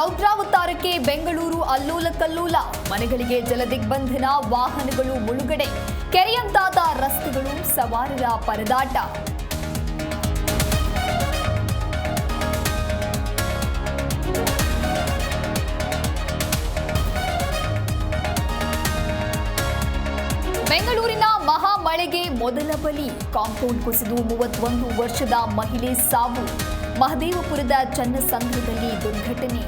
ರೌದ್ರಾವತಾರಕ್ಕೆ ಬೆಂಗಳೂರು ಅಲ್ಲೋಲ ಕಲ್ಲೋಲ. ಮನೆಗಳಿಗೆ ಜಲದಿಗ್ಬಂಧನ, ವಾಹನಗಳು ಮುಳುಗಡೆ, ಕೆರೆಯಂತಾದ ರಸ್ತೆಗಳು, ಸವಾರರ ಪರದಾಟ. ಬೆಂಗಳೂರಿನ ಮಹಾ ಮಳೆಗೆ ಮೊದಲ ಬಲಿ. ಕಾಂಪೌಂಡ್ ಕುಸಿದು 31 ವರ್ಷದ ಮಹಿಳೆ ಸಾವು. ಮಹದೇವಪುರದ ಚನ್ನಸಂದ್ರದಲ್ಲಿ ದುರ್ಘಟನೆ.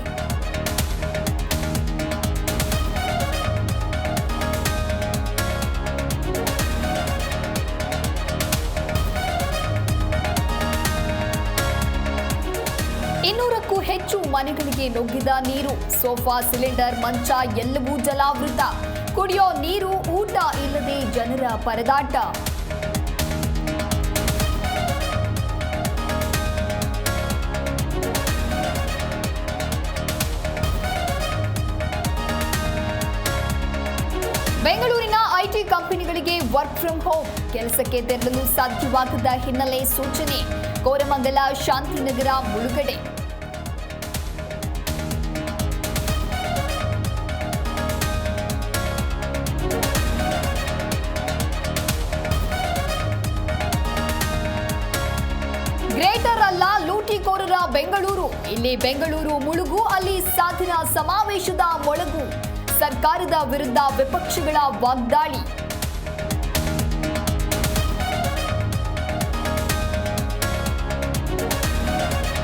ಇನ್ನೂರಕ್ಕೂ ಹೆಚ್ಚು ಮನೆಗಳಿಗೆ ನುಗ್ಗಿದ ನೀರು. ಸೋಫಾ, ಸಿಲಿಂಡರ್, ಮಂಚ ಎಲ್ಲವೂ ಜಲಾವೃತ. ಕುಡಿಯೋ ನೀರು, ಊಟ ಇಲ್ಲದೆ ಜನರ ಪರದಾಟ. ಬೆಂಗಳೂರಿನ ಐಟಿ ಕಂಪನಿಗಳಿಗೆ ವರ್ಕ್ ಫ್ರಂ ಹೋಮ್. ಕೆಲಸಕ್ಕೆ ತೆರಳಲು ಸಾಧ್ಯವಾಗದ ಹಿನ್ನೆಲೆ ಸೂಚನೆ. ಕೋರಮಂಗಲ, ಶಾಂತಿನಗರ ಮುಳುಗಡೆ. ಗ್ರೇಟರ್ ಅಲ್ಲ, ಲೂಟಿಕೋರರ ಬೆಂಗಳೂರು. ಇಲ್ಲಿ ಬೆಂಗಳೂರು ಮುಳುಗು, ಅಲ್ಲಿ ಸಾಧನಾ ಸಮಾವೇಶದ ಮೊಳಗು. ಸರ್ಕಾರದ ವಿರುದ್ಧ ವಿಪಕ್ಷಗಳ ವಾಗ್ದಾಳಿ.